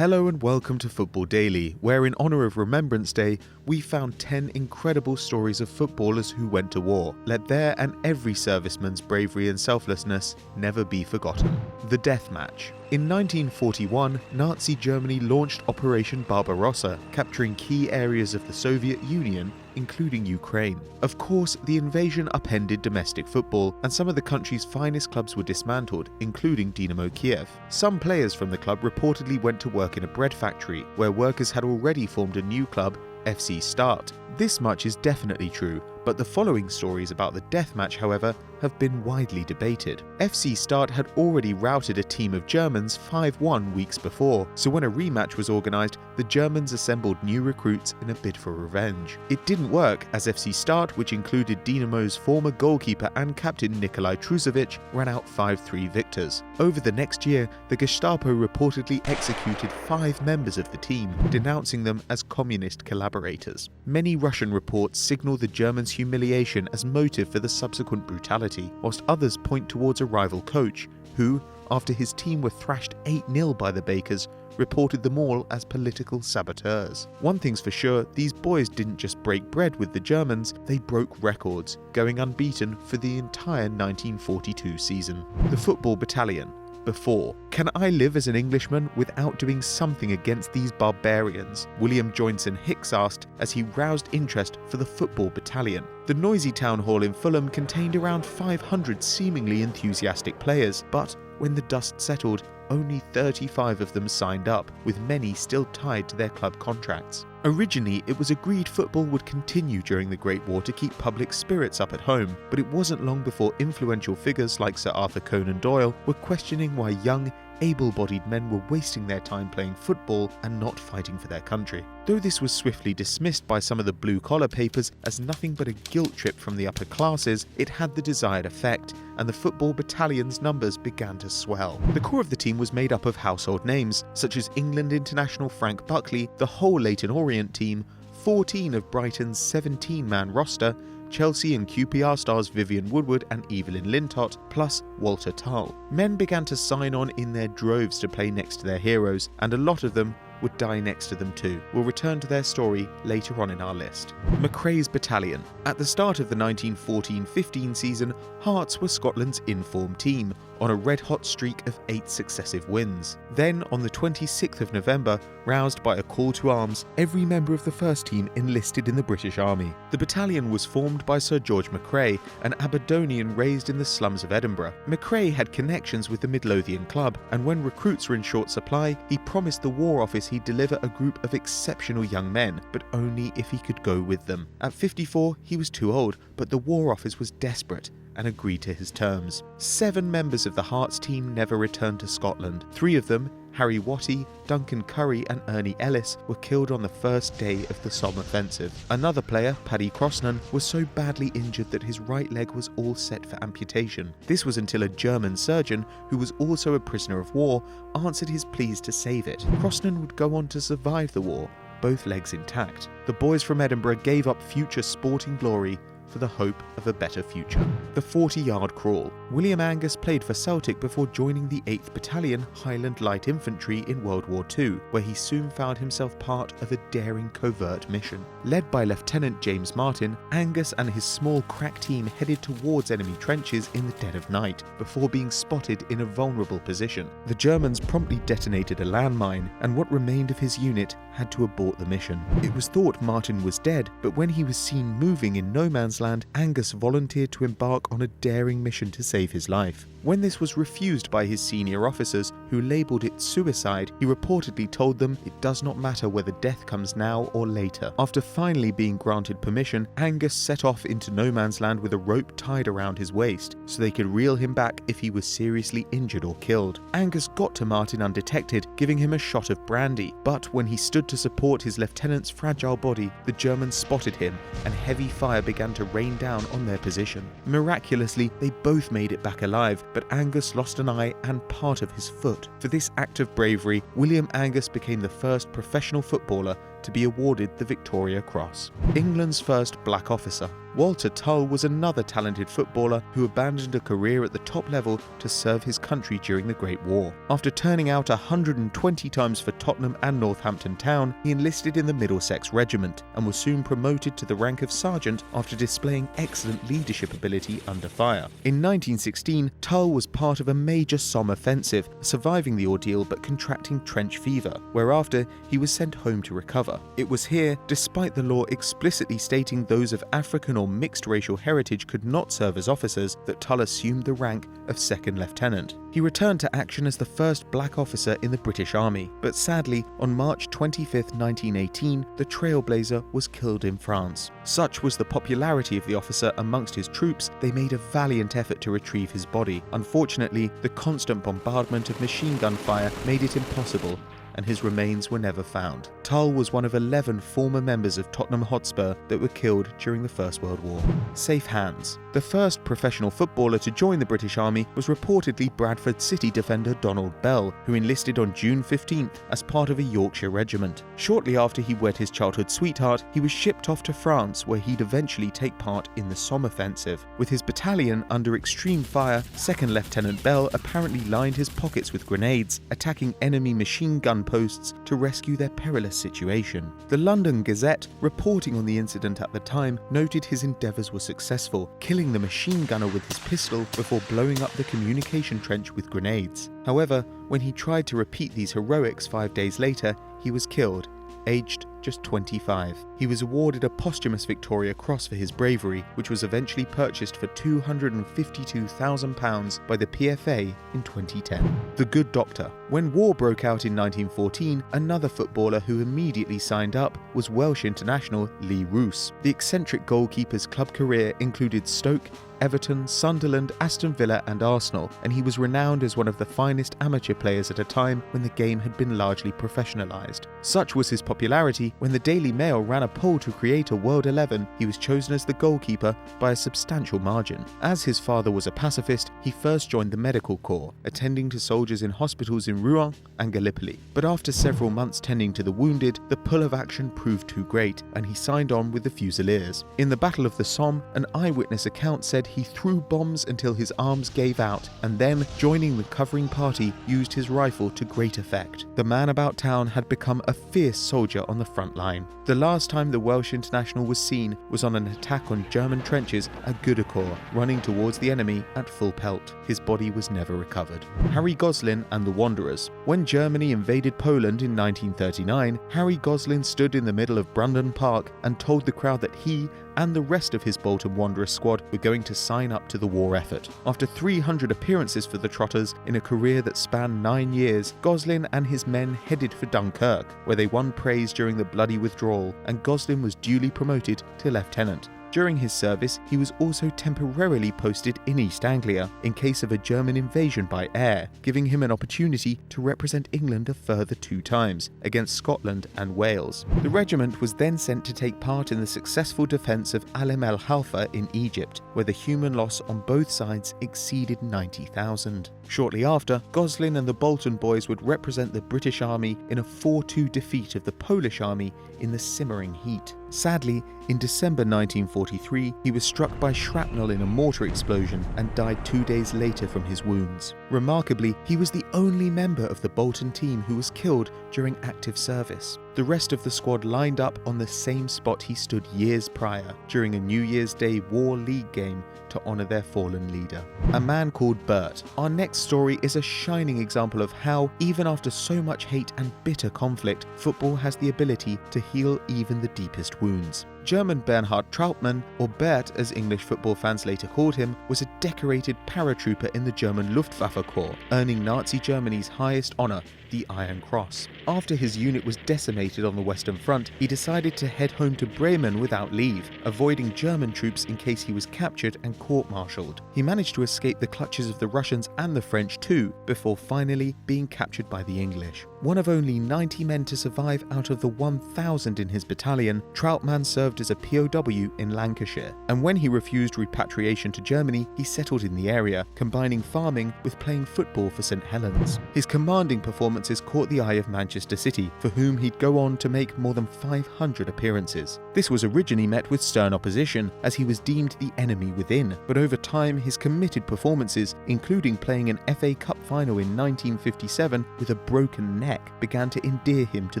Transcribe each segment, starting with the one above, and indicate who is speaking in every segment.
Speaker 1: Hello and welcome to Football Daily, where in honour of Remembrance Day, we found 10 incredible stories of footballers who went to war. Let their and every serviceman's bravery and selflessness never be forgotten. The Death Match. In 1941, Nazi Germany launched Operation Barbarossa, capturing key areas of the Soviet Union, including Ukraine. Of course, the invasion upended domestic football, and some of the country's finest clubs were dismantled, including Dynamo Kiev. Some players from the club reportedly went to work in a bread factory, where workers had already formed a new club, FC Start. This much is definitely true, but the following stories about the death match, however, have been widely debated. FC Start had already routed a team of Germans 5-1 weeks before, so when a rematch was organised, the Germans assembled new recruits in a bid for revenge. It didn't work, as FC Start, which included Dynamo's former goalkeeper and captain Nikolai Trusovic, ran out 5-3 victors. Over the next year, the Gestapo reportedly executed 5 members of the team, denouncing them as communist collaborators. Many Russian reports signal the Germans' humiliation as motive for the subsequent brutality, whilst others point towards a rival coach, who, after his team were thrashed 8-0 by the Bakers, reported them all as political saboteurs. One thing's for sure, these boys didn't just break bread with the Germans, they broke records, going unbeaten for the entire 1942 season. The Football Battalion. Before. Can I live as an Englishman without doing something against these barbarians? William Joynson Hicks asked as he roused interest for the Football Battalion. The noisy town hall in Fulham contained around 500 seemingly enthusiastic players, but when the dust settled, only 35 of them signed up, with many still tied to their club contracts. Originally, it was agreed football would continue during the Great War to keep public spirits up at home, but it wasn't long before influential figures like Sir Arthur Conan Doyle were questioning why young, able-bodied men were wasting their time playing football and not fighting for their country. Though this was swiftly dismissed by some of the blue-collar papers as nothing but a guilt trip from the upper classes, it had the desired effect, and the Football Battalion's numbers began to swell. The core of the team was made up of household names, such as England international Frank Buckley, the whole Leyton Orient team, 14 of Brighton's 17-man roster, Chelsea and QPR stars Vivian Woodward and Evelyn Lintott, plus Walter Tull. Men began to sign on in their droves to play next to their heroes, and a lot of them would die next to them too. We'll return to their story later on in our list. McCrae's Battalion. At the start of the 1914-15 season, Hearts were Scotland's in-form team, on a red-hot streak of 8 successive wins. Then, on the 26th of November, roused by a call to arms, every member of the first team enlisted in the British Army. The battalion was formed by Sir George McCrae, an Aberdonian raised in the slums of Edinburgh. McCrae had connections with the Midlothian club, and when recruits were in short supply, he promised the War Office he'd deliver a group of exceptional young men, but only if he could go with them. At 54, he was too old, but the War Office was desperate and agreed to his terms. 7 members of the Hearts team never returned to Scotland. 3 of them, Harry Watty, Duncan Curry and Ernie Ellis, were killed on the first day of the Somme offensive. Another player, Paddy Crosnan, was so badly injured that his right leg was all set for amputation. This was until a German surgeon, who was also a prisoner of war, answered his pleas to save it. Crosnan would go on to survive the war, both legs intact. The boys from Edinburgh gave up future sporting glory for the hope of a better future. The 40-yard crawl. William Angus played for Celtic before joining the 8th Battalion Highland Light Infantry in World War II, where he soon found himself part of a daring covert mission. Led by Lieutenant James Martin, Angus and his small crack team headed towards enemy trenches in the dead of night, before being spotted in a vulnerable position. The Germans promptly detonated a landmine, and what remained of his unit had to abort the mission. It was thought Martin was dead, but when he was seen moving in no man's land, Angus volunteered to embark on a daring mission to save his life. When this was refused by his senior officers, who labelled it suicide, he reportedly told them it does not matter whether death comes now or later. After finally being granted permission, Angus set off into no man's land with a rope tied around his waist, so they could reel him back if he was seriously injured or killed. Angus got to Martin undetected, giving him a shot of brandy, but when he stood to support his lieutenant's fragile body, the Germans spotted him, and heavy fire began to rain down on their position. Miraculously, they both made it back alive, but Angus lost an eye and part of his foot. For this act of bravery, William Angus became the first professional footballer to be awarded the Victoria Cross. England's first black officer. Walter Tull was another talented footballer who abandoned a career at the top level to serve his country during the Great War. After turning out 120 times for Tottenham and Northampton Town, he enlisted in the Middlesex Regiment and was soon promoted to the rank of sergeant after displaying excellent leadership ability under fire. In 1916, Tull was part of a major Somme offensive, surviving the ordeal but contracting trench fever, whereafter he was sent home to recover. It was here, despite the law explicitly stating those of African or mixed racial heritage could not serve as officers, that Tull assumed the rank of second lieutenant. He returned to action as the first black officer in the British Army, but sadly, on March 25, 1918, the trailblazer was killed in France. Such was the popularity of the officer amongst his troops, they made a valiant effort to retrieve his body. Unfortunately, the constant bombardment of machine gun fire made it impossible, and his remains were never found. Tull was one of 11 former members of Tottenham Hotspur that were killed during the First World War. Safe hands. The first professional footballer to join the British Army was reportedly Bradford City defender Donald Bell, who enlisted on June 15th as part of a Yorkshire regiment. Shortly after he wed his childhood sweetheart, he was shipped off to France, where he'd eventually take part in the Somme offensive. With his battalion under extreme fire, 2nd Lieutenant Bell apparently lined his pockets with grenades, attacking enemy machine gun posts to rescue their perilous situation. The London Gazette, reporting on the incident at the time, noted his endeavours were successful, killing the machine gunner with his pistol before blowing up the communication trench with grenades. However, when he tried to repeat these heroics 5 days later, he was killed, aged just 25. He was awarded a posthumous Victoria Cross for his bravery, which was eventually purchased for £252,000 by the PFA in 2010. The Good Doctor. When war broke out in 1914, another footballer who immediately signed up was Welsh international Lee Roos. The eccentric goalkeeper's club career included Stoke, Everton, Sunderland, Aston Villa and Arsenal, and he was renowned as one of the finest amateur players at a time when the game had been largely professionalised. Such was his popularity, when the Daily Mail ran a poll to create a World 11, he was chosen as the goalkeeper by a substantial margin. As his father was a pacifist, he first joined the medical corps, attending to soldiers in hospitals in Rouen and Gallipoli. But after several months tending to the wounded, the pull of action proved too great, and he signed on with the Fusiliers. In the Battle of the Somme, an eyewitness account said he threw bombs until his arms gave out, and then, joining the covering party, used his rifle to great effect. The man about town had become a fierce soldier on the front line. The last time the Welsh international was seen was on an attack on German trenches at Goudecourt, running towards the enemy at full pelt. His body was never recovered. Harry Goslin and the Wanderers. When Germany invaded Poland in 1939, Harry Goslin stood in the middle of Brandon Park and told the crowd that he and the rest of his Bolton Wanderers squad were going to sign up to the war effort. After 300 appearances for the Trotters in a career that spanned 9 years, Goslin and his men headed for Dunkirk, where they won praise during the bloody withdrawal, and Goslin was duly promoted to lieutenant. During his service, he was also temporarily posted in East Anglia in case of a German invasion by air, giving him an opportunity to represent England a further 2 times, against Scotland and Wales. The regiment was then sent to take part in the successful defence of Alim el Halfa in Egypt, where the human loss on both sides exceeded 90,000. Shortly after, Goslin and the Bolton boys would represent the British Army in a 4-2 defeat of the Polish Army in the simmering heat. Sadly, in December 1943, he was struck by shrapnel in a mortar explosion and died 2 days later from his wounds. Remarkably, he was the only member of the Bolton team who was killed during active service. The rest of the squad lined up on the same spot he stood years prior, during a New Year's Day War League game to honour their fallen leader. A Man Called Bert. Our next story is a shining example of how, even after so much hate and bitter conflict, football has the ability to heal even the deepest wounds. German Bernhard Trautmann, or Bert as English football fans later called him, was a decorated paratrooper in the German Luftwaffe Corps, earning Nazi Germany's highest honour, the Iron Cross. After his unit was decimated on the Western Front, he decided to head home to Bremen without leave, avoiding German troops in case he was captured and court-martialed. He managed to escape the clutches of the Russians and the French too, before finally being captured by the English. One of only 90 men to survive out of the 1,000 in his battalion, Trautmann served as a POW in Lancashire, and when he refused repatriation to Germany, he settled in the area, combining farming with playing football for St Helens. His commanding performances caught the eye of Manchester City, for whom he'd go on to make more than 500 appearances. This was originally met with stern opposition, as he was deemed the enemy within, but over time his committed performances, including playing an FA Cup final in 1957 with a broken neck, began to endear him to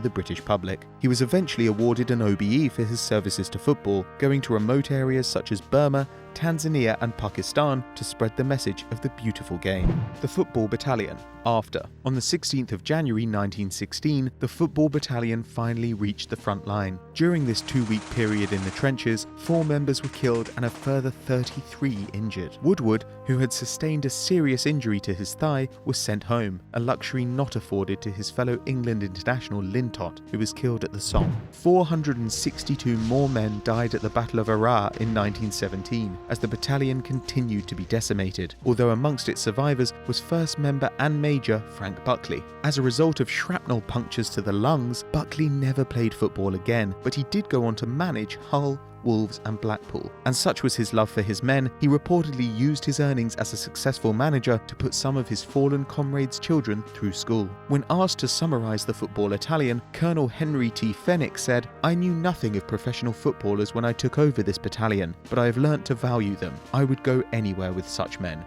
Speaker 1: the British public. He was eventually awarded an OBE for his services to football, going to remote areas such as Burma, Tanzania and Pakistan to spread the message of the beautiful game. The Football Battalion. After. On the 16th of January 1916, the Football Battalion finally reached the front line. During this 2-week period in the trenches, 4 members were killed and a further 33 injured. Woodward, who had sustained a serious injury to his thigh, was sent home, a luxury not afforded to his fellow England international Lintott, who was killed at the Somme. 462 more men died at the Battle of Arras in 1917, as the battalion continued to be decimated, although amongst its survivors was first member and Major Frank Buckley. As a result of shrapnel punctures to the lungs, Buckley never played football again, but he did go on to manage Hull, Wolves and Blackpool, and such was his love for his men, he reportedly used his earnings as a successful manager to put some of his fallen comrades' children through school. When asked to summarise the Football Battalion, Colonel Henry T. Fenwick said, "I knew nothing of professional footballers when I took over this battalion, but I have learnt to value them. I would go anywhere with such men."